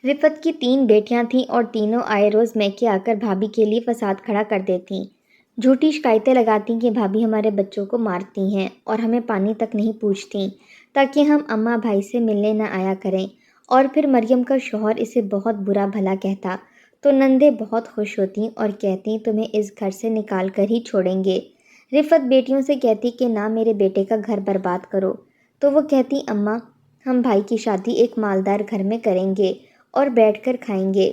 رفت کی 3 بیٹیاں تھیں اور تینوں آئے روز میکے آ کر بھابھی کے لیے فساد کھڑا کر دیتیں۔ جھوٹی شکایتیں لگاتیں کہ بھابھی ہمارے بچوں کو مارتی ہیں اور ہمیں پانی تک نہیں پوچھتیں تاکہ ہم اماں بھائی سے ملنے نہ آیا کریں، اور پھر مریم کا شوہر اسے بہت برا بھلا کہتا تو نندیں بہت خوش ہوتیں اور کہتیں تمہیں اس گھر سے نکال کر ہی چھوڑیں گے۔ رفت بیٹیوں سے کہتی کہ نہ میرے بیٹے کا گھر برباد کرو، تو وہ کہتی اماں ہم بھائی کی شادی ایک مالدار گھر میں کریں گے اور بیٹھ کر کھائیں گے۔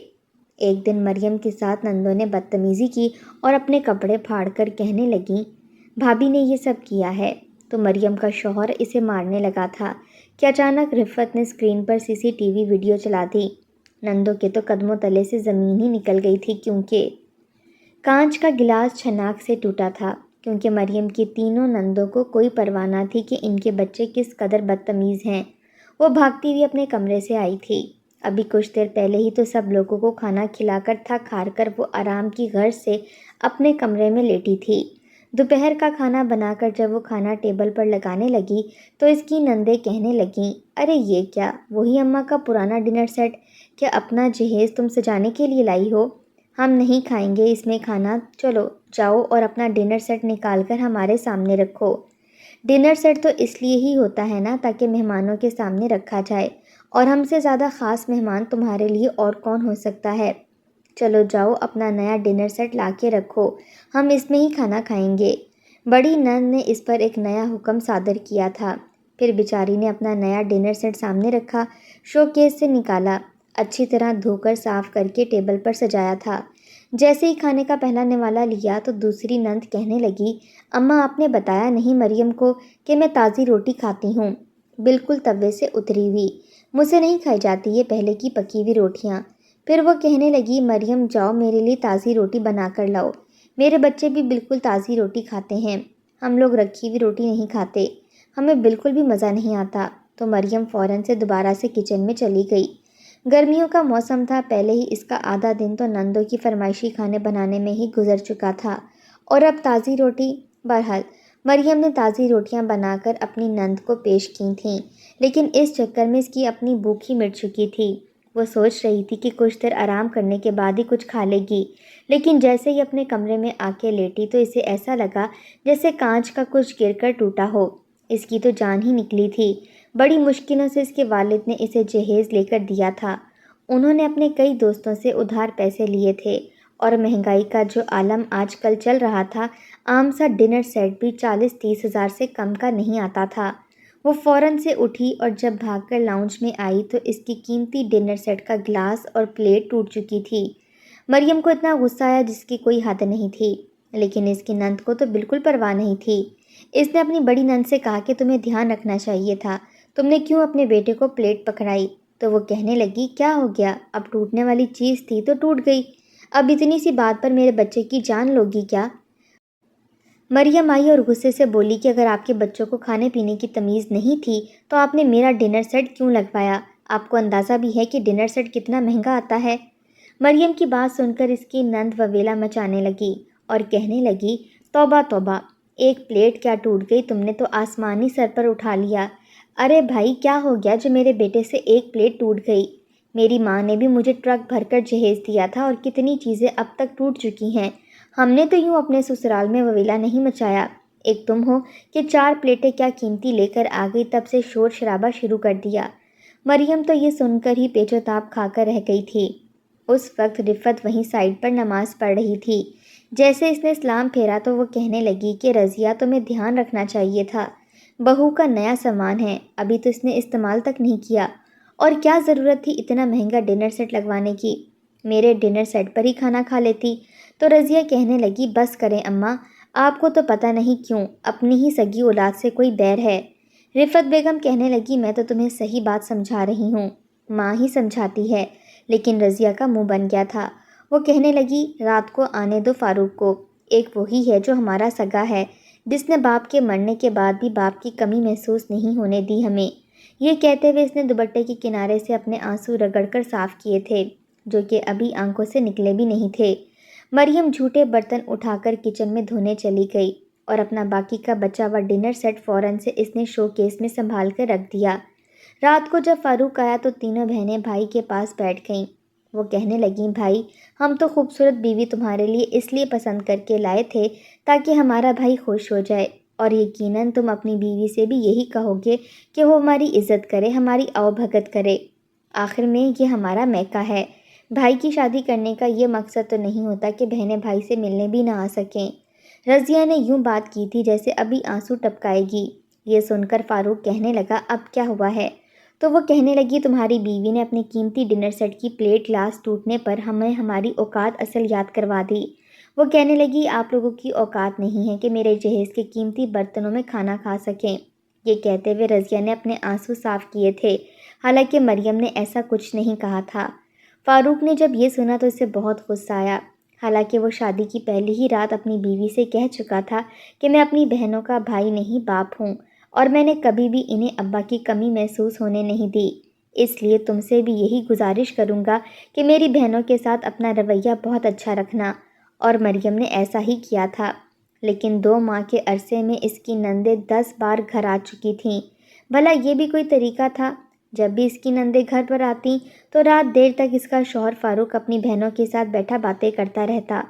ایک دن مریم کے ساتھ نندوں نے بدتمیزی کی اور اپنے کپڑے پھاڑ کر کہنے لگیں بھابھی نے یہ سب کیا ہے، تو مریم کا شوہر اسے مارنے لگا تھا کہ اچانک رفت نے اسکرین پر CCTV ویڈیو چلا دی۔ نندوں کے تو قدموں تلے سے زمین ہی نکل گئی تھی، کیونکہ کانچ کا گلاس چھناک سے ٹوٹا تھا، کیونکہ مریم کی تینوں نندوں کو کوئی پرواہ نہ تھی کہ ان کے بچے کس قدر بدتمیز ہیں۔ وہ بھاگتی ہوئی اپنے کمرے سے آئی تھی۔ ابھی کچھ دیر پہلے ہی تو سب لوگوں کو کھانا کھلا کر تھک ہار کر وہ آرام کی غرض سے اپنے کمرے میں لیٹی تھی۔ دوپہر کا کھانا بنا کر جب وہ کھانا ٹیبل پر لگانے لگی تو اس کی نندیں کہنے لگیں ارے یہ کیا، وہی اماں کا پرانا ڈنر سیٹ، کیا اپنا جہیز تم سجانے کے لیے لائی ہو؟ ہم نہیں کھائیں گے اس میں کھانا، چلو جاؤ اور اپنا ڈنر سیٹ نکال کر ہمارے سامنے رکھو۔ ڈنر سیٹ تو اس لیے ہی ہوتا ہے نا تاکہ مہمانوں کے سامنے رکھا جائے، اور ہم سے زیادہ خاص مہمان تمہارے لیے اور کون ہو سکتا ہے؟ چلو جاؤ اپنا نیا ڈنر سیٹ لا کے رکھو، ہم اس میں ہی کھانا کھائیں گے۔ بڑی نند نے اس پر ایک نیا حکم صادر کیا تھا۔ پھر بیچاری نے اپنا نیا ڈنر سیٹ سامنے رکھا، شو کیس سے نکالا، اچھی طرح دھو کر صاف کر کے ٹیبل پر سجایا تھا۔ جیسے ہی کھانے کا پہلا نوالا لیا تو دوسری نند کہنے لگی اماں آپ نے بتایا نہیں مریم کو کہ میں تازی روٹی کھاتی ہوں، بالکل توے سے اتری ہوئی، مجھ سے نہیں کھائی جاتی یہ پہلے کی پکی ہوئی روٹیاں۔ پھر وہ کہنے لگی مریم جاؤ میرے لیے تازی روٹی بنا کر لاؤ، میرے بچے بھی بالکل تازی روٹی کھاتے ہیں، ہم لوگ رکھی ہوئی روٹی نہیں کھاتے، ہمیں بالکل بھی مزہ نہیں آتا۔ تو مریم فوراً سے دوبارہ سے کچن میں چلی گئی۔ گرمیوں کا موسم تھا، پہلے ہی اس کا آدھا دن تو نندوں کی فرمائشی کھانے بنانے میں ہی گزر چکا تھا، اور اب تازی روٹی۔ بہرحال مریم نے تازی روٹیاں بنا کر اپنی نند کو پیش کی تھیں، لیکن اس چکر میں اس کی اپنی بھوک ہی مٹ چکی تھی۔ وہ سوچ رہی تھی کہ کچھ دیر آرام کرنے کے بعد ہی کچھ کھا لے گی، لیکن جیسے ہی اپنے کمرے میں آ کے لیٹی تو اسے ایسا لگا جیسے کانچ کا کچھ گر کر ٹوٹا ہو، اس کی تو جان ہی نکلی تھی۔ بڑی مشکلوں سے اس کے والد نے اسے جہیز لے کر دیا تھا، انہوں نے اپنے کئی دوستوں سے ادھار پیسے لیے تھے، اور مہنگائی کا جو عالم آج کل چل رہا تھا، عام سا ڈنر سیٹ بھی 40-30 ہزار سے کم کا نہیں آتا تھا۔ وہ فوراً سے اٹھی اور جب بھاگ کر لاؤنج میں آئی تو اس کی قیمتی ڈنر سیٹ کا گلاس اور پلیٹ ٹوٹ چکی تھی۔ مریم کو اتنا غصہ آیا جس کی کوئی حد نہیں تھی، لیکن اس کی نند کو تو بالکل پرواہ نہیں تھی۔ اس نے اپنی بڑی نند سے کہا کہ تمہیں دھیان رکھنا چاہیے تھا، تم نے کیوں اپنے بیٹے کو پلیٹ پکڑائی؟ تو وہ کہنے لگی کیا ہو گیا، اب ٹوٹنے والی چیز تھی تو ٹوٹ گئی، اب اتنی سی بات پر میرے بچے کی جان لوگی کیا؟ مریم آئی اور غصے سے بولی کہ اگر آپ کے بچوں کو کھانے پینے کی تمیز نہیں تھی تو آپ نے میرا ڈنر سیٹ کیوں لگوایا؟ آپ کو اندازہ بھی ہے کہ ڈنر سیٹ کتنا مہنگا آتا ہے؟ مریم کی بات سن کر اس کی نند وویلا مچانے لگی اور کہنے لگی توبہ توبہ، ایک پلیٹ کیا ٹوٹ گئی، تم نے تو آسمانی سر پر اٹھا لیا۔ ارے بھائی کیا ہو گیا جو میرے بیٹے سے ایک پلیٹ ٹوٹ گئی؟ میری ماں نے بھی مجھے ٹرک بھر کر جہیز دیا تھا اور کتنی چیزیں اب تک ٹوٹ چکی ہیں، ہم نے تو یوں اپنے سسرال میں وویلا نہیں مچایا، ایک تم ہو کہ 4 پلیٹیں کیا قیمتی لے کر آ گئی، تب سے شور شرابہ شروع کر دیا۔ مریم تو یہ سن کر ہی پیچ و تاب کھا کر رہ گئی تھی۔ اس وقت رفت وہیں سائڈ پر نماز پڑھ رہی تھی۔ جیسے اس نے سلام پھیرا تو وہ کہنے لگی کہ رضیہ تمہیں دھیان رکھنا چاہیے تھا، بہو کا نیا سامان ہے، ابھی تو اس نے استعمال تک نہیں کیا، اور کیا ضرورت تھی اتنا مہنگا ڈنر سیٹ لگوانے کی، میرے ڈنر سیٹ پر ہی کھانا کھا لیتی۔ تو رضیہ کہنے لگی بس کریں اماں، آپ کو تو پتہ نہیں کیوں اپنی ہی سگی اولاد سے کوئی بیر ہے۔ رفت بیگم کہنے لگی میں تو تمہیں صحیح بات سمجھا رہی ہوں، ماں ہی سمجھاتی ہے، لیکن رضیہ کا منہ بن گیا تھا۔ وہ کہنے لگی رات کو آنے دو فاروق کو، ایک وہی ہے جو ہمارا سگا ہے، جس نے باپ کے مرنے کے بعد بھی باپ کی کمی محسوس نہیں ہونے دی ہمیں۔ یہ کہتے ہوئے اس نے دوپٹے کے کنارے سے اپنے آنسو رگڑ کر صاف کیے تھے، جو کہ ابھی آنکھوں سے نکلے بھی نہیں تھے۔ مریم جھوٹے برتن اٹھا کر کچن میں دھونے چلی گئی، اور اپنا باقی کا بچا ہوا ڈنر سیٹ فوراً سے اس نے شو کیس میں سنبھال کر رکھ دیا۔ رات کو جب فاروق آیا تو تینوں بہنیں بھائی کے پاس بیٹھ گئیں۔ وہ کہنے لگیں، بھائی ہم تو خوبصورت بیوی تمہارے لیے اس لیے پسند کر کے لائے تھے تاکہ ہمارا بھائی خوش ہو جائے، اور یقیناً تم اپنی بیوی سے بھی یہی کہو گے کہ وہ ہماری عزت کرے، ہماری آؤ بھگت کرے۔ آخر میں یہ ہمارا میکا ہے۔ بھائی کی شادی کرنے کا یہ مقصد تو نہیں ہوتا کہ بہنیں بھائی سے ملنے بھی نہ آ سکیں۔ رضیہ نے یوں بات کی تھی جیسے ابھی آنسو ٹپکائے گی۔ یہ سن کر فاروق کہنے لگا، اب کیا ہوا ہے؟ تو وہ کہنے لگی، تمہاری بیوی نے اپنے قیمتی ڈنر سیٹ کی پلیٹ گلاس ٹوٹنے پر ہمیں ہماری اوقات اصل یاد کروا دی۔ وہ کہنے لگی، آپ لوگوں کی اوقات نہیں ہے کہ میرے جہیز کے قیمتی برتنوں میں کھانا کھا سکیں۔ یہ کہتے ہوئے رضیہ نے اپنے آنسو صاف کیے تھے، حالانکہ مریم نے ایسا کچھ نہیں کہا تھا۔ فاروق نے جب یہ سنا تو اسے بہت غصہ آیا، حالانکہ وہ شادی کی پہلی ہی رات اپنی بیوی سے کہہ چکا تھا کہ میں اپنی بہنوں کا بھائی نہیں باپ ہوں، اور میں نے کبھی بھی انہیں ابا کی کمی محسوس ہونے نہیں دی۔ اس لیے تم سے بھی یہی گزارش کروں گا کہ میری بہنوں کے ساتھ اپنا رویہ بہت اچھا رکھنا۔ اور مریم نے ایسا ہی کیا تھا، لیکن 2 ماہ کے عرصے میں اس کی نندیں 10 بار گھر آ چکی تھیں۔ بھلا یہ بھی کوئی طریقہ تھا؟ جب بھی اس کی نندیں گھر پر آتیں تو رات دیر تک اس کا شوہر فاروق اپنی بہنوں کے ساتھ بیٹھا باتیں کرتا رہتا،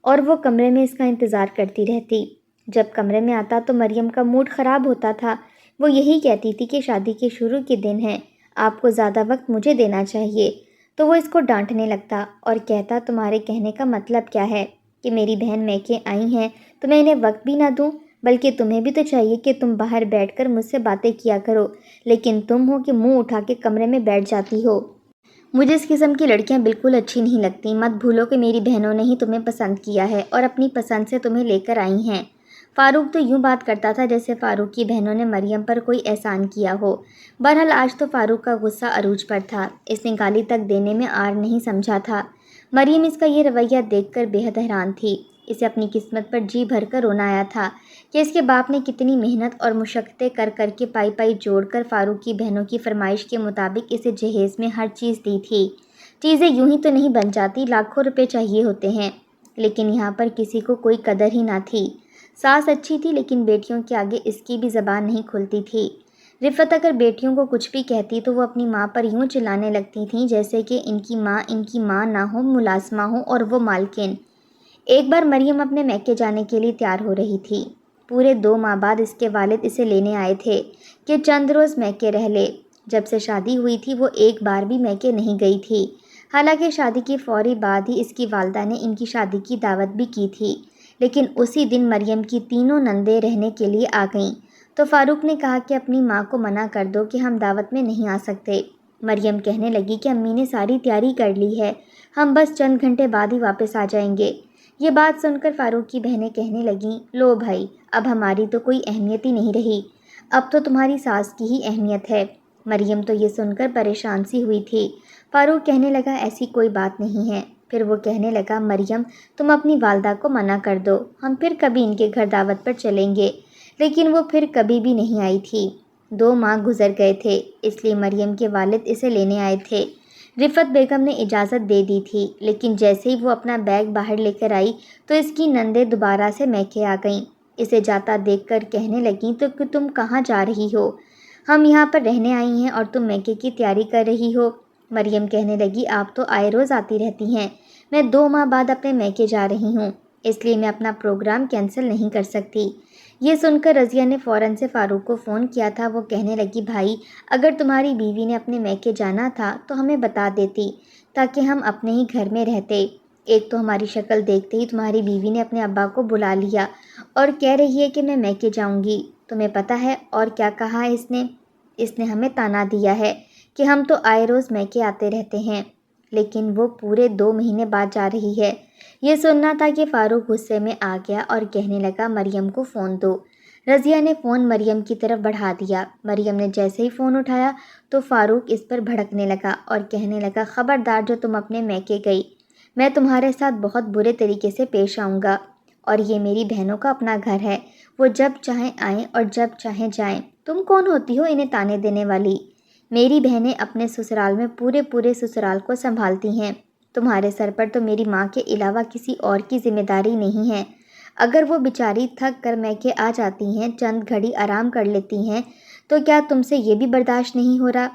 اور وہ کمرے میں اس کا انتظار کرتی رہتی۔ جب کمرے میں آتا تو مریم کا موڈ خراب ہوتا تھا۔ وہ یہی کہتی تھی کہ شادی کے شروع کے دن ہیں، آپ کو زیادہ وقت مجھے دینا چاہیے۔ تو وہ اس کو ڈانٹنے لگتا اور کہتا، تمہارے کہنے کا مطلب کیا ہے کہ میری بہن میکے آئی ہیں تو میں انہیں وقت بھی نہ دوں؟ بلکہ تمہیں بھی تو چاہیے کہ تم باہر بیٹھ کر مجھ سے باتیں کیا کرو، لیکن تم ہو کہ منہ اٹھا کے کمرے میں بیٹھ جاتی ہو۔ مجھے اس قسم کی لڑکیاں بالکل اچھی نہیں لگتی۔ مت بھولو کہ میری بہنوں نے ہی تمہیں پسند کیا ہے اور اپنی پسند سے تمہیں لے کر آئی ہیں۔ فاروق تو یوں بات کرتا تھا جیسے فاروق کی بہنوں نے مریم پر کوئی احسان کیا ہو۔ بہرحال آج تو فاروق کا غصہ عروج پر تھا، اس نے گالی تک دینے میں آر نہیں سمجھا تھا۔ مریم اس کا یہ رویہ دیکھ کر بے حد حیران تھی۔ اسے اپنی قسمت پر جی بھر کر رونا آیا تھا کہ اس کے باپ نے کتنی محنت اور مشقتیں کر کر کے پائی جوڑ کر فاروق کی بہنوں کی فرمائش کے مطابق اسے جہیز میں ہر چیز دی تھی۔ چیزیں یوں ہی تو نہیں بن جاتی، لاکھوں روپے چاہیے ہوتے ہیں، لیکن یہاں پر کسی کو کوئی قدر ہی نہ تھی۔ ساس اچھی تھی لیکن بیٹیوں کے آگے اس کی بھی زبان نہیں کھلتی تھی۔ رفت اگر بیٹیوں کو کچھ بھی کہتی تو وہ اپنی ماں پر یوں چلانے لگتی تھیں جیسے کہ ان کی ماں نہ ہو، ملازمہ ہو اور وہ مالکن۔ ایک بار مریم اپنے میکے جانے کے لیے تیار ہو رہی تھی۔ پورے 2 ماہ بعد اس کے والد اسے لینے آئے تھے کہ چند روز میکے رہ لے۔ جب سے شادی ہوئی تھی وہ ایک بار بھی میکے نہیں گئی تھی، حالانکہ شادی کی فوری بعد ہی اس کی والدہ نے ان کی شادی کی دعوت بھی کی تھی، لیکن اسی دن مریم کی تینوں نندیں رہنے کے لیے آ گئیں۔ تو فاروق نے کہا کہ اپنی ماں کو منع کر دو کہ ہم دعوت میں نہیں آ سکتے۔ مریم کہنے لگی کہ امی نے ساری تیاری کر لی ہے، ہم بس چند گھنٹے بعد ہی واپس آ جائیں گے۔ یہ بات سن کر فاروق کی بہنیں کہنے لگیں، لو بھائی، اب ہماری تو کوئی اہمیت ہی نہیں رہی، اب تو تمہاری ساس کی ہی اہمیت ہے۔ مریم تو یہ سن کر پریشان سی ہوئی تھی۔ فاروق کہنے لگا، ایسی کوئی بات نہیں ہے۔ پھر وہ کہنے لگا، مریم تم اپنی والدہ کو منع کر دو، ہم پھر کبھی ان کے گھر دعوت پر چلیں گے۔ لیکن وہ پھر کبھی بھی نہیں آئی تھی۔ 2 ماہ گزر گئے تھے، اس لیے مریم کے والد اسے لینے آئے تھے۔ رفت بیگم نے اجازت دے دی تھی، لیکن جیسے ہی وہ اپنا بیگ باہر لے کر آئی تو اس کی نندیں دوبارہ سے میکے آ گئیں۔ اسے جاتا دیکھ کر کہنے لگیں، تو کہ تم کہاں جا رہی ہو؟ ہم یہاں پر رہنے آئی ہیں اور تم میکے کی تیاری کر رہی ہو۔ مریم کہنے لگی، آپ تو آئے روز آتی رہتی ہیں، میں 2 ماہ بعد اپنے میکے جا رہی ہوں، اس لیے میں اپنا پروگرام کینسل نہیں کر سکتی۔ یہ سن کر رضیہ نے فوراً سے فاروق کو فون کیا تھا۔ وہ کہنے لگی، بھائی اگر تمہاری بیوی نے اپنے میکے جانا تھا تو ہمیں بتا دیتی تاکہ ہم اپنے ہی گھر میں رہتے۔ ایک تو ہماری شکل دیکھتے ہی تمہاری بیوی نے اپنے ابا کو بلا لیا اور کہہ رہی ہے کہ میں میکے جاؤں گی۔ تمہیں پتہ ہے اور کیا کہا ہے اس نے ہمیں تانا دیا ہے کہ ہم تو آئے روز میکے آتے رہتے ہیں، لیکن وہ پورے 2 مہینے بعد جا رہی ہے۔ یہ سننا تھا کہ فاروق غصے میں آ گیا اور کہنے لگا، مریم کو فون دو۔ رضیہ نے فون مریم کی طرف بڑھا دیا۔ مریم نے جیسے ہی فون اٹھایا تو فاروق اس پر بھڑکنے لگا اور کہنے لگا، خبردار جو تم اپنے میکے گئی، میں تمہارے ساتھ بہت برے طریقے سے پیش آؤں گا، اور یہ میری بہنوں کا اپنا گھر ہے، وہ جب چاہیں آئیں اور جب چاہیں جائیں، تم کون ہوتی ہو انہیں تانے دینے والی؟ میری بہنیں اپنے سسرال میں پورے سسرال کو سنبھالتی ہیں، تمہارے سر پر تو میری ماں کے علاوہ کسی اور کی ذمہ داری نہیں ہے۔ اگر وہ بیچاری تھک کر میکے آ جاتی ہیں، چند گھڑی آرام کر لیتی ہیں، تو کیا تم سے یہ بھی برداشت نہیں ہو رہا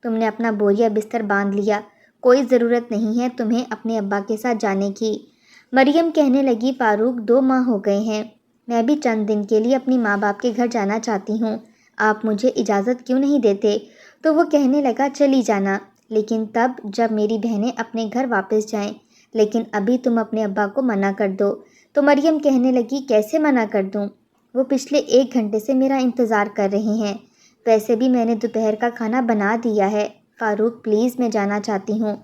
تم نے اپنا بوریا بستر باندھ لیا، کوئی ضرورت نہیں ہے تمہیں اپنے ابا کے ساتھ جانے کی۔ مریم کہنے لگی فاروق 2 ماہ ہو گئے ہیں، میں بھی چند دن کے لیے اپنی ماں باپ کے گھر جانا چاہتی ہوں، آپ مجھے اجازت کیوں نہیں دیتے؟ تو وہ کہنے لگا چلی جانا، لیکن تب جب میری بہنیں اپنے گھر واپس جائیں، لیکن ابھی تم اپنے ابا کو منع کر دو۔ تو مریم کہنے لگی کیسے منع کر دوں؟ وہ پچھلے 1 گھنٹے سے میرا انتظار کر رہے ہیں، ویسے بھی میں نے دوپہر کا کھانا بنا دیا ہے، فاروق پلیز میں جانا چاہتی ہوں۔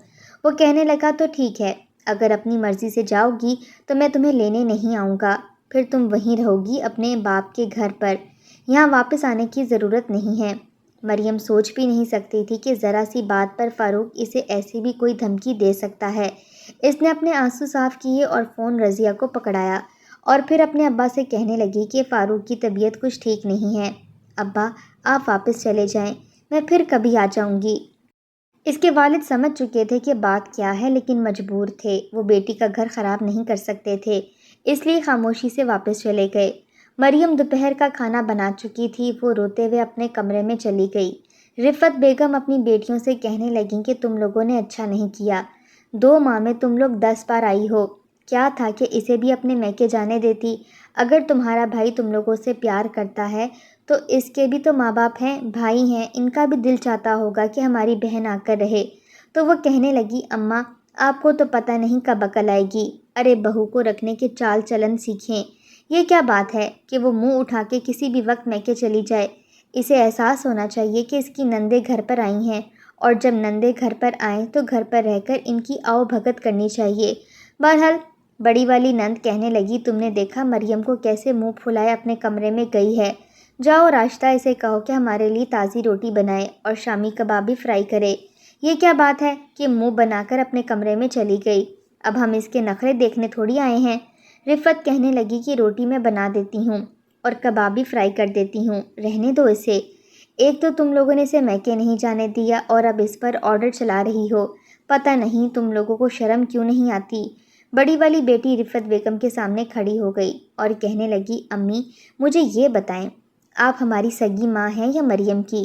وہ کہنے لگا تو ٹھیک ہے، اگر اپنی مرضی سے جاؤ گی تو میں تمہیں لینے نہیں آؤں گا، پھر تم وہیں رہو گی اپنے باپ کے گھر پر، یہاں واپس آنے کی ضرورت نہیں ہے۔ مریم سوچ بھی نہیں سکتی تھی کہ ذرا سی بات پر فاروق اسے ایسی بھی کوئی دھمکی دے سکتا ہے۔ اس نے اپنے آنسو صاف کیے اور فون رضیہ کو پکڑایا اور پھر اپنے ابا سے کہنے لگی کہ فاروق کی طبیعت کچھ ٹھیک نہیں ہے، ابا آپ واپس چلے جائیں، میں پھر کبھی آ جاؤں گی۔ اس کے والد سمجھ چکے تھے کہ بات کیا ہے، لیکن مجبور تھے، وہ بیٹی کا گھر خراب نہیں کر سکتے تھے، اس لیے خاموشی سے واپس چلے گئے۔ مریم دوپہر کا کھانا بنا چکی تھی، وہ روتے ہوئے اپنے کمرے میں چلی گئی۔ رفت بیگم اپنی بیٹیوں سے کہنے لگیں کہ تم لوگوں نے اچھا نہیں کیا، 2 ماہ میں تم لوگ 10 بار آئی ہو، کیا تھا کہ اسے بھی اپنے میکے جانے دیتی؟ اگر تمہارا بھائی تم لوگوں سے پیار کرتا ہے تو اس کے بھی تو ماں باپ ہیں، بھائی ہیں، ان کا بھی دل چاہتا ہوگا کہ ہماری بہن آ کر رہے۔ تو وہ کہنے لگی اماں آپ کو تو پتہ نہیں کب عقل آئے گی، ارے بہو کو رکھنے کے چال چلن سیکھیں، یہ کیا بات ہے کہ وہ منہ اٹھا کے کسی بھی وقت میکے چلی جائے؟ اسے احساس ہونا چاہیے کہ اس کی نندیں گھر پر آئی ہیں، اور جب نندیں گھر پر آئیں تو گھر پر رہ کر ان کی آؤ بھگت کرنی چاہیے۔ بہرحال بڑی والی نند کہنے لگی تم نے دیکھا مریم کو کیسے منہ پھلائے اپنے کمرے میں گئی ہے، جاؤ راشتہ اسے کہو کہ ہمارے لیے تازی روٹی بنائے اور شامی کباب بھی فرائی کرے۔ یہ کیا بات ہے کہ منہ بنا کر اپنے کمرے میں چلی گئی، اب ہم اس کے نخرے دیکھنے تھوڑی آئے ہیں۔ رفت کہنے لگی کہ روٹی میں بنا دیتی ہوں اور کباب بھی فرائی کر دیتی ہوں، رہنے دو اسے، ایک تو تم لوگوں نے اسے میکے نہیں جانے دیا اور اب اس پر آرڈر چلا رہی ہو، پتہ نہیں تم لوگوں کو شرم کیوں نہیں آتی۔ بڑی والی بیٹی رفت بیگم کے سامنے کھڑی ہو گئی اور کہنے لگی امی مجھے یہ بتائیں، آپ ہماری سگی ماں ہیں یا مریم کی؟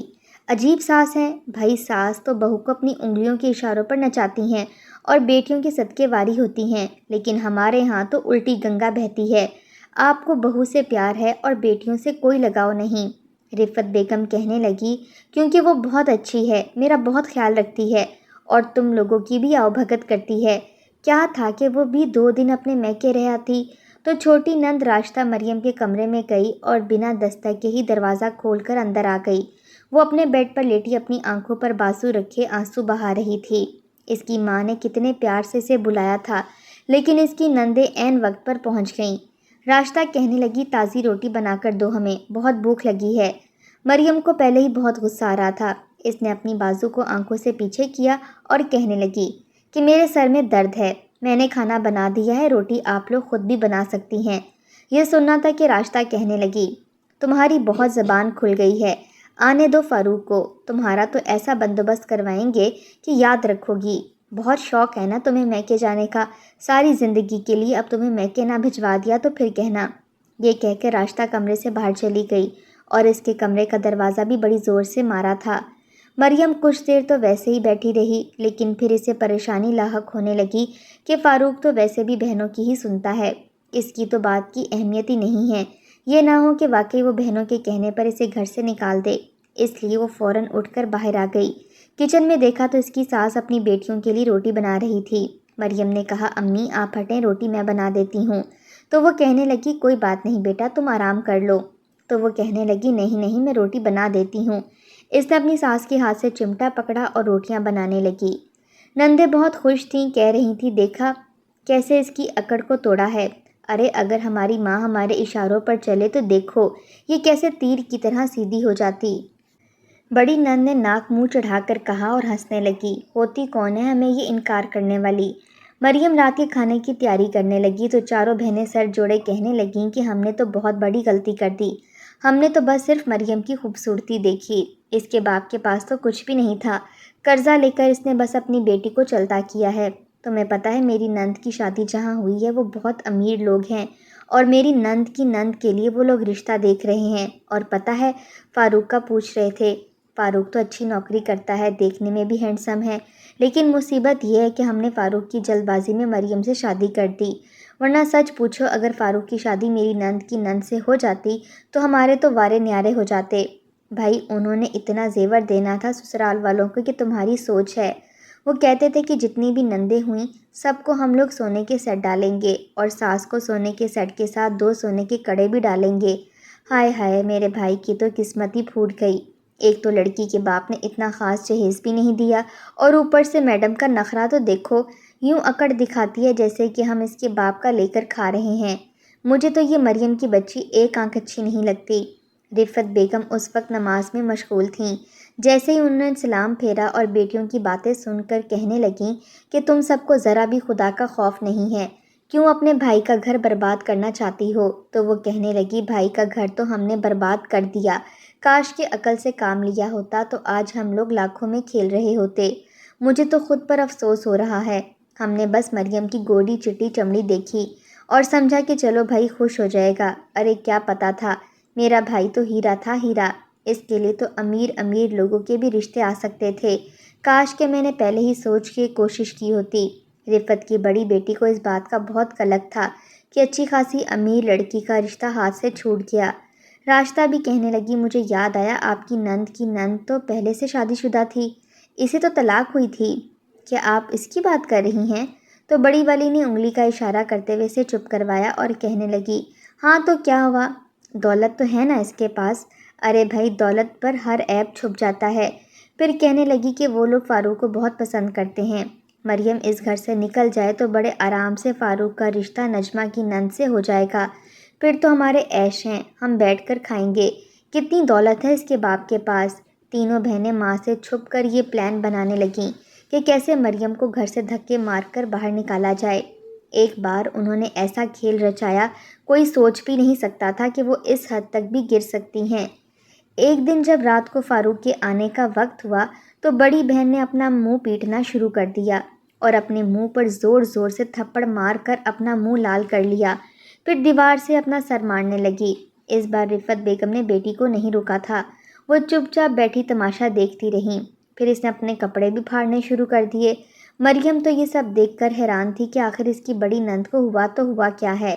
عجیب ساس ہیں، بھائی ساس تو بہو کو اپنی انگلیوں کے اشاروں پر نچاتی ہیں اور بیٹیوں کے صدقے واری ہوتی ہیں، لیکن ہمارے ہاں تو الٹی گنگا بہتی ہے، آپ کو بہو سے پیار ہے اور بیٹیوں سے کوئی لگاؤ نہیں۔ رفت بیگم کہنے لگی کیونکہ وہ بہت اچھی ہے، میرا بہت خیال رکھتی ہے اور تم لوگوں کی بھی آؤ بھگت کرتی ہے، کیا تھا کہ وہ بھی 2 دن اپنے میکے رہ آتی۔ تو چھوٹی نند راشتہ مریم کے کمرے میں گئی اور بنا دستک کے ہی دروازہ کھول کر اندر آ گئی۔ وہ اپنے بیڈ پر لیٹی اپنی آنکھوں پر بازو رکھے آنسو بہا رہی تھی۔ اس کی ماں نے کتنے پیار سے اسے بلایا تھا، لیکن اس کی نندیں عین وقت پر پہنچ گئیں۔ راشتہ کہنے لگی تازی روٹی بنا کر دو ہمیں، بہت بھوک لگی ہے۔ مریم کو پہلے ہی بہت غصہ آ رہا تھا، اس نے اپنی بازو کو آنکھوں سے پیچھے کیا اور کہنے لگی کہ میرے سر میں درد ہے، میں نے کھانا بنا دیا ہے، روٹی آپ لوگ خود بھی بنا سکتی ہیں۔ یہ سننا تھا کہ راشتہ کہنے لگی تمہاری بہت زبان کھل گئی ہے، آنے دو فاروق کو، تمہارا تو ایسا بندوبست کروائیں گے کہ یاد رکھو گی، بہت شوق ہے نا تمہیں میکے جانے کا، ساری زندگی کے لیے اب تمہیں میکے نہ بھجوا دیا تو پھر کہنا۔ یہ کہہ کے راشتہ کمرے سے باہر چلی گئی اور اس کے کمرے کا دروازہ بھی بڑی زور سے مارا تھا۔ مریم کچھ دیر تو ویسے ہی بیٹھی رہی، لیکن پھر اسے پریشانی لاحق ہونے لگی کہ فاروق تو ویسے بھی بہنوں کی ہی سنتا ہے، اس کی تو بات کی اہمیت ہی نہیں ہے، یہ نہ ہو کہ واقعی وہ بہنوں کے کہنے پر اسے گھر سے نکال دے، اس لیے وہ فوراً اٹھ کر باہر آ گئی۔ کچن میں دیکھا تو اس کی ساس اپنی بیٹیوں کے لیے روٹی بنا رہی تھی۔ مریم نے کہا امی آپ ہٹیں، روٹی میں بنا دیتی ہوں۔ تو وہ کہنے لگی کوئی بات نہیں بیٹا تم آرام کر لو۔ تو وہ کہنے لگی نہیں نہیں میں روٹی بنا دیتی ہوں۔ اس نے اپنی ساس کے ہاتھ سے چمٹا پکڑا اور روٹیاں بنانے لگی۔ نندیں بہت خوش تھیں، کہہ رہی تھیں دیکھا کیسے اس کی اکڑ کو توڑا ہے، ارے اگر ہماری ماں ہمارے اشاروں پر چلے تو دیکھو یہ کیسے تیر کی طرح سیدھی ہو جاتی۔ بڑی نند نے ناک منہ چڑھا کر کہا اور ہنسنے لگی ہوتی کون ہے ہمیں یہ انکار کرنے والی۔ مریم رات کے کھانے کی تیاری کرنے لگی تو چاروں بہنیں سر جوڑے کہنے لگیں کہ ہم نے تو بہت بڑی غلطی کر دی، ہم نے تو بس صرف مریم کی خوبصورتی دیکھی، اس کے باپ کے پاس تو کچھ بھی نہیں تھا، قرضہ لے کر اس نے بس اپنی بیٹی کو چلتا کیا ہے۔ تمہیں پتہ ہے میری نند کی شادی جہاں ہوئی ہے وہ بہت امیر لوگ ہیں اور میری نند کی نند کے لیے وہ لوگ رشتہ دیکھ رہے ہیں، اور پتہ ہے فاروق کا پوچھ رہے تھے، فاروق تو اچھی نوکری کرتا ہے، دیکھنے میں بھی ہینڈسم ہے، لیکن مصیبت یہ ہے کہ ہم نے فاروق کی جلد بازی میں مریم سے شادی کر دی، ورنہ سچ پوچھو اگر فاروق کی شادی میری نند کی نند سے ہو جاتی تو ہمارے تو وارے نیارے ہو جاتے۔ بھائی انہوں نے اتنا زیور دینا تھا سسرال والوں کو کہ تمہاری سوچ ہے۔ وہ کہتے تھے کہ جتنی بھی نندیں ہوئیں سب کو ہم لوگ سونے کے سیٹ ڈالیں گے اور ساس کو سونے کے سیٹ کے ساتھ 2 سونے کے کڑے بھی ڈالیں گے۔ ہائے ہائے میرے بھائی کی تو قسمت ہی پھوٹ گئی، ایک تو لڑکی کے باپ نے اتنا خاص جہیز بھی نہیں دیا اور اوپر سے میڈم کا نخرہ تو دیکھو، یوں اکڑ دکھاتی ہے جیسے کہ ہم اس کے باپ کا لے کر کھا رہے ہیں۔ مجھے تو یہ مریم کی بچی ایک آنکھ اچھی نہیں لگتی۔ رفت بیگم اس وقت نماز میں مشغول تھیں، جیسے ہی انہوں نے سلام پھیرا اور بیٹیوں کی باتیں سن کر کہنے لگیں کہ تم سب کو ذرا بھی خدا کا خوف نہیں ہے، کیوں اپنے بھائی کا گھر برباد کرنا چاہتی ہو؟ تو وہ کہنے لگی بھائی کا گھر تو ہم نے برباد کر دیا، کاش کہ عقل سے کام لیا ہوتا تو آج ہم لوگ لاکھوں میں کھیل رہے ہوتے۔ مجھے تو خود پر افسوس ہو رہا ہے، ہم نے بس مریم کی گوڑی چٹی چمڑی دیکھی اور سمجھا کہ چلو بھائی خوش ہو جائے گا، ارے کیا پتا تھا میرا بھائی تو ہیرا تھا ہیرا، اس کے لیے تو امیر امیر لوگوں کے بھی رشتے آ سکتے تھے، کاش کہ میں نے پہلے ہی سوچ کے کوشش کی ہوتی۔ رفت کی بڑی بیٹی کو اس بات کا بہت قلق تھا کہ اچھی خاصی امیر لڑکی کا رشتہ ہاتھ سے چھوٹ گیا۔ راشدہ بھی کہنے لگی مجھے یاد آیا آپ کی نند تو پہلے سے شادی شدہ تھی، اسے تو طلاق ہوئی تھی، کیا آپ اس کی بات کر رہی ہیں؟ تو بڑی والی نے انگلی کا اشارہ کرتے ہوئے اسے چپ کروایا اور کہنے لگی ہاں تو کیا ہوا، دولت تو ہے نا اس کے پاس، ارے بھائی دولت پر ہر عیب چھپ جاتا ہے۔ پھر کہنے لگی کہ وہ لوگ فاروق کو بہت پسند کرتے ہیں، مریم اس گھر سے نکل جائے تو بڑے آرام سے فاروق کا رشتہ نجمہ کی نند سے ہو جائے گا، پھر تو ہمارے عیش ہیں، ہم بیٹھ کر کھائیں گے، کتنی دولت ہے اس کے باپ کے پاس۔ تینوں بہنیں ماں سے چھپ کر یہ پلان بنانے لگیں کہ کیسے مریم کو گھر سے دھکے مار کر باہر نکالا جائے۔ ایک بار انہوں نے ایسا کھیل رچایا کوئی سوچ بھی نہیں سکتا تھا کہ وہ اس حد تک بھی گر سکتی ہیں۔ ایک دن جب رات کو فاروق کے آنے کا وقت ہوا تو بڑی بہن نے اپنا منہ پیٹنا شروع کر دیا اور اپنے منہ پر زور زور سے تھپڑ مار کر اپنا منہ لال کر لیا، پھر دیوار سے اپنا سر مارنے لگی۔ اس بار رفت بیگم نے بیٹی کو نہیں روکا تھا، وہ چپ چاپ بیٹھی تماشا دیکھتی رہیں، پھر اس نے اپنے کپڑے بھی پھاڑنے شروع کر دیے۔ مریم تو یہ سب دیکھ کر حیران تھی کہ آخر اس کی بڑی نند کو ہوا تو ہوا کیا ہے،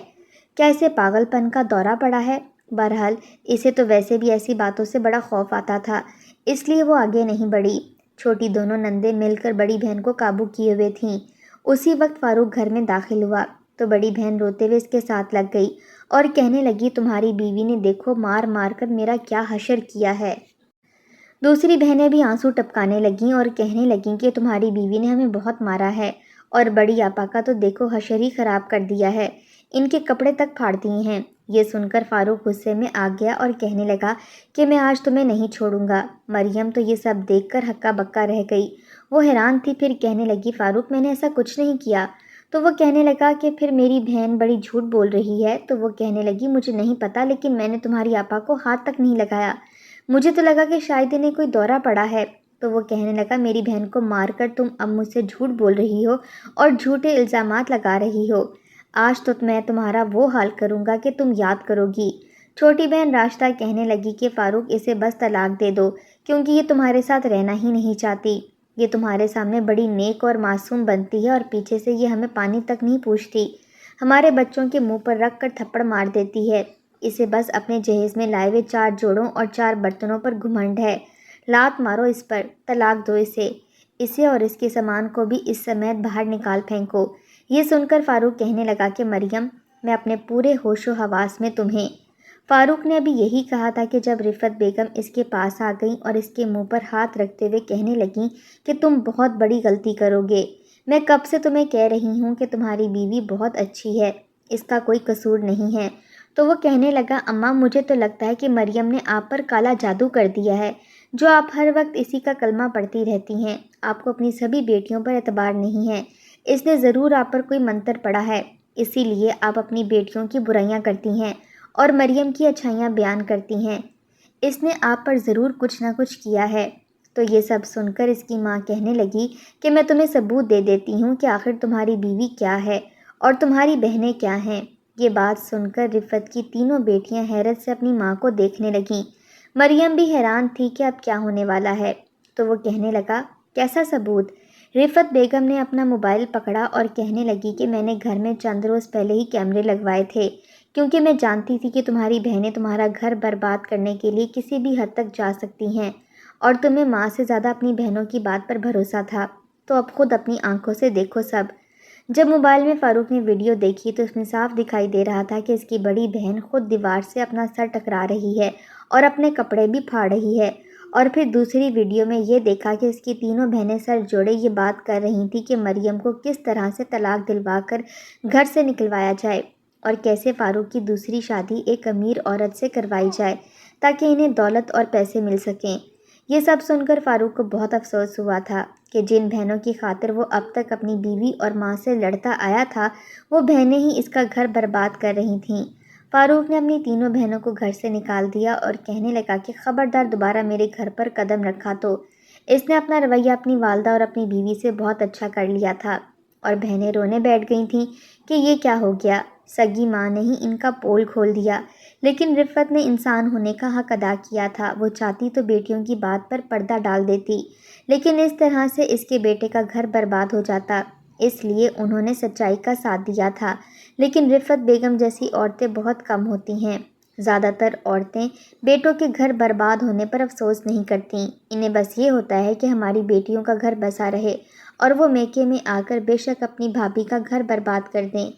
کیا اسے پاگل پن کا دورہ پڑا ہے؟ بہرحال اسے تو ویسے بھی ایسی باتوں سے بڑا خوف آتا تھا، اس لیے وہ آگے نہیں بڑھی۔ چھوٹی دونوں نندیں مل کر بڑی بہن کو قابو کیے ہوئے تھیں۔ اسی وقت فاروق گھر میں داخل ہوا تو بڑی بہن روتے ہوئے اس کے ساتھ لگ گئی اور کہنے لگی تمہاری بیوی نے دیکھو مار مار کر میرا کیا حشر کیا ہے۔ دوسری بہنیں بھی آنسو ٹپکانے لگیں اور کہنے لگیں کہ تمہاری بیوی نے ہمیں بہت مارا ہے اور بڑی آپا کا تو دیکھو حشر ہی خراب کر دیا ہے، ان کے کپڑے تک پھاڑ دیے ہیں۔ یہ سن کر فاروق غصے میں آ گیا اور کہنے لگا کہ میں آج تمہیں نہیں چھوڑوں گا۔ مریم تو یہ سب دیکھ کر ہکا بکا رہ گئی، وہ حیران تھی، پھر کہنے لگی فاروق میں نے ایسا کچھ نہیں کیا۔ تو وہ کہنے لگا کہ پھر میری بہن بڑی جھوٹ بول رہی ہے، تو وہ کہنے لگی مجھے نہیں پتا لیکن میں نے تمہاری آپا کو ہاتھ تک نہیں لگایا، مجھے تو لگا کہ شاید انہیں کوئی دورہ پڑا ہے۔ تو وہ کہنے لگا میری بہن کو مار کر تم اب مجھ سے جھوٹ بول رہی ہو اور جھوٹے الزامات لگا رہی ہو، آج تو میں تمہارا وہ حال کروں گا کہ تم یاد کرو گی۔ چھوٹی بہن راشدہ کہنے لگی کہ فاروق اسے بس طلاق دے دو کیونکہ یہ تمہارے ساتھ رہنا ہی نہیں چاہتی، یہ تمہارے سامنے بڑی نیک اور معصوم بنتی ہے اور پیچھے سے یہ ہمیں پانی تک نہیں پوچھتی، ہمارے بچوں کے منہ پر رکھ کر تھپڑ مار دیتی ہے، اسے بس اپنے جہیز میں لائے ہوئے 4 جوڑوں اور 4 برتنوں پر گھمنڈ ہے، لات مارو اس پر، طلاق دو اسے اور اس کے سامان کو بھی اس سمیت باہر نکال پھینکو۔ یہ سن کر فاروق کہنے لگا کہ مریم میں اپنے پورے ہوش و حواس میں تمہیں۔ فاروق نے ابھی یہی کہا تھا کہ جب رفت بیگم اس کے پاس آ گئیں اور اس کے منہ پر ہاتھ رکھتے ہوئے کہنے لگیں کہ تم بہت بڑی غلطی کرو گے، میں کب سے تمہیں کہہ رہی ہوں کہ تمہاری بیوی بہت اچھی ہے، اس کا کوئی قصور نہیں ہے۔ تو وہ کہنے لگا اماں مجھے تو لگتا ہے کہ مریم نے آپ پر کالا جادو کر دیا ہے، جو آپ ہر وقت اسی کا کلمہ پڑھتی رہتی ہیں، آپ کو اپنی سبھی بیٹیوں پر اعتبار نہیں ہے، اس نے ضرور آپ پر کوئی منتر پڑھا ہے، اسی لیے آپ اپنی بیٹیوں کی برائیاں کرتی ہیں اور مریم کی اچھائیاں بیان کرتی ہیں، اس نے آپ پر ضرور کچھ نہ کچھ کیا ہے۔ تو یہ سب سن کر اس کی ماں کہنے لگی کہ میں تمہیں ثبوت دے دیتی ہوں کہ آخر تمہاری بیوی کیا ہے اور تمہاری بہنیں کیا ہیں۔ یہ بات سن کر رفت کی تینوں بیٹیاں حیرت سے اپنی ماں کو دیکھنے لگیں۔ مریم بھی حیران تھی کہ اب کیا ہونے والا ہے، تو وہ کہنے لگا، کیسا ثبوت؟ رفعت بیگم نے اپنا موبائل پکڑا اور کہنے لگی کہ میں نے گھر میں چند روز پہلے ہی کیمرے لگوائے تھے، کیونکہ میں جانتی تھی کہ تمہاری بہنیں تمہارا گھر برباد کرنے کے لیے کسی بھی حد تک جا سکتی ہیں، اور تمہیں ماں سے زیادہ اپنی بہنوں کی بات پر بھروسہ تھا، تو اب خود اپنی آنکھوں سے دیکھو سب۔ جب موبائل میں فاروق نے ویڈیو دیکھی تو اس میں صاف دکھائی دے رہا تھا کہ اس کی بڑی بہن خود دیوار سے اپنا سر ٹکرا رہی ہے اور اپنے کپڑے بھی پھاڑ رہی ہے، اور پھر دوسری ویڈیو میں یہ دیکھا کہ اس کی تینوں بہنیں سر جوڑے یہ بات کر رہی تھیں کہ مریم کو کس طرح سے طلاق دلوا کر گھر سے نکلوایا جائے، اور کیسے فاروق کی دوسری شادی ایک امیر عورت سے کروائی جائے تاکہ انہیں دولت اور پیسے مل سکیں۔ یہ سب سن کر فاروق کو بہت افسوس ہوا تھا کہ جن بہنوں کی خاطر وہ اب تک اپنی بیوی اور ماں سے لڑتا آیا تھا، وہ بہنیں ہی اس کا گھر برباد کر رہی تھیں۔ فاروق نے اپنی تینوں بہنوں کو گھر سے نکال دیا اور کہنے لگا کہ خبردار دوبارہ میرے گھر پر قدم رکھا تو۔ اس نے اپنا رویہ اپنی والدہ اور اپنی بیوی سے بہت اچھا کر لیا تھا، اور بہنیں رونے بیٹھ گئی تھیں کہ یہ کیا ہو گیا، سگی ماں نے ہی ان کا پول کھول دیا۔ لیکن رفعت نے انسان ہونے کا حق ادا کیا تھا، وہ چاہتی تو بیٹیوں کی بات پر پردہ ڈال دیتی، لیکن اس طرح سے اس کے بیٹے کا گھر برباد ہو جاتا، اس لیے انہوں نے سچائی کا ساتھ دیا تھا۔ لیکن رفعت بیگم جیسی عورتیں بہت کم ہوتی ہیں، زیادہ تر عورتیں بیٹوں کے گھر برباد ہونے پر افسوس نہیں کرتیں، انہیں بس یہ ہوتا ہے کہ ہماری بیٹیوں کا گھر بسا رہے، اور وہ میکے میں آ کر بے شک اپنی بھابھی کا گھر برباد کر دیں۔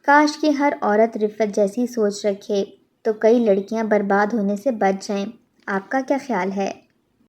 کاش کہ ہر عورت رفعت جیسی سوچ رکھے تو کئی لڑکیاں برباد ہونے سے بچ جائیں۔ آپ کا کیا خیال ہے؟